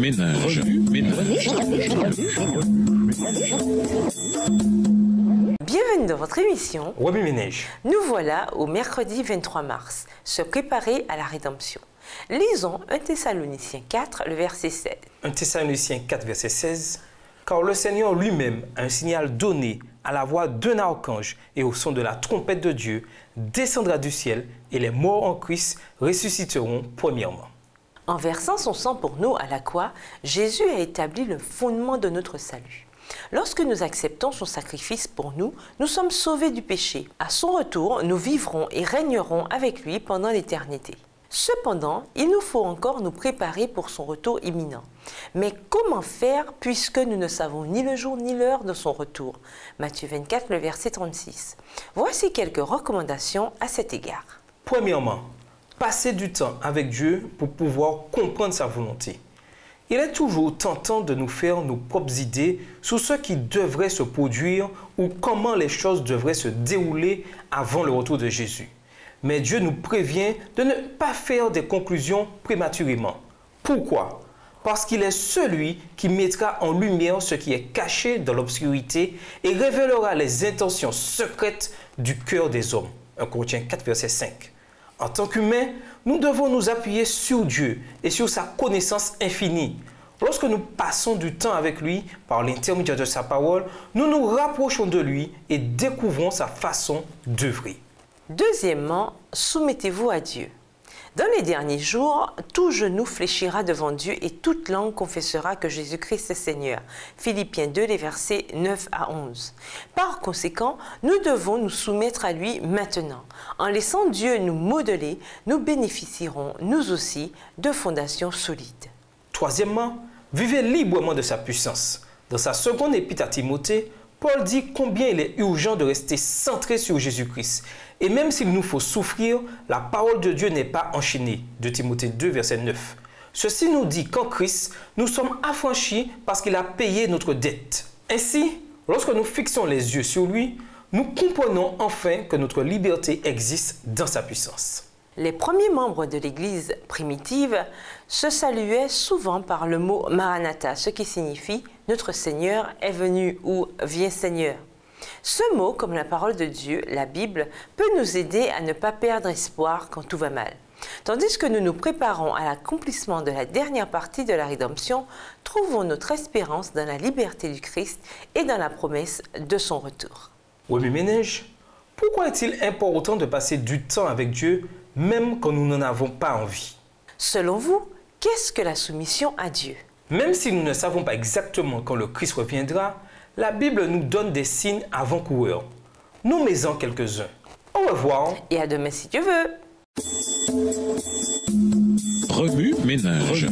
Remue-ménage. Bienvenue dans votre émission Remue-ménage. Nous voilà au mercredi 23 mars, se préparer à la rédemption. Lisons 1 Thessaloniciens 4, le verset 16. 1 Thessaloniciens 4, verset 16. Car le Seigneur lui-même, à un signal donné à la voix d'un archange et au son de la trompette de Dieu, descendra du ciel et les morts en Christ ressusciteront premièrement. En versant son sang pour nous à la croix, Jésus a établi le fondement de notre salut. Lorsque nous acceptons son sacrifice pour nous, nous sommes sauvés du péché. À son retour, nous vivrons et régnerons avec lui pendant l'éternité. Cependant, il nous faut encore nous préparer pour son retour imminent. Mais comment faire puisque nous ne savons ni le jour ni l'heure de son retour? Matthieu 24, le verset 36. Voici quelques recommandations à cet égard. Premièrement, passer du temps avec Dieu pour pouvoir comprendre sa volonté. Il est toujours tentant de nous faire nos propres idées sur ce qui devrait se produire ou comment les choses devraient se dérouler avant le retour de Jésus. Mais Dieu nous prévient de ne pas faire des conclusions prématurément. Pourquoi? Parce qu'il est celui qui mettra en lumière ce qui est caché dans l'obscurité et révélera les intentions secrètes du cœur des hommes. 1 Corinthiens 4, verset 5. En tant qu'humains, nous devons nous appuyer sur Dieu et sur sa connaissance infinie. Lorsque nous passons du temps avec lui par l'intermédiaire de sa parole, nous nous rapprochons de lui et découvrons sa façon d'œuvrer. Deuxièmement, soumettez-vous à Dieu. Dans les derniers jours, tout genou fléchira devant Dieu et toute langue confessera que Jésus-Christ est Seigneur. Philippiens 2, les versets 9 à 11. Par conséquent, nous devons nous soumettre à lui maintenant. En laissant Dieu nous modeler, nous bénéficierons, nous aussi, de fondations solides. Troisièmement, vivez librement de sa puissance. Dans sa seconde épître à Timothée, Paul dit combien il est urgent de rester centré sur Jésus-Christ. Et même s'il nous faut souffrir, la parole de Dieu n'est pas enchaînée. 2 Timothée 2, verset 9. Ceci nous dit qu'en Christ, nous sommes affranchis parce qu'il a payé notre dette. Ainsi, lorsque nous fixons les yeux sur lui, nous comprenons enfin que notre liberté existe dans sa puissance. Les premiers membres de l'Église primitive se saluaient souvent par le mot « Maranatha », ce qui signifie « Notre Seigneur est venu » ou « Viens Seigneur ». Ce mot, comme la parole de Dieu, la Bible, peut nous aider à ne pas perdre espoir quand tout va mal. Tandis que nous nous préparons à l'accomplissement de la dernière partie de la rédemption, trouvons notre espérance dans la liberté du Christ et dans la promesse de son retour. Remue-ménage, pourquoi est-il important de passer du temps avec Dieu même quand nous n'en avons pas envie? Selon vous, qu'est-ce que la soumission à Dieu? Même si nous ne savons pas exactement quand le Christ reviendra, la Bible nous donne des signes avant-coureurs. Nommez-en quelques-uns. Au revoir. Et à demain si Dieu veut. Remue-ménage.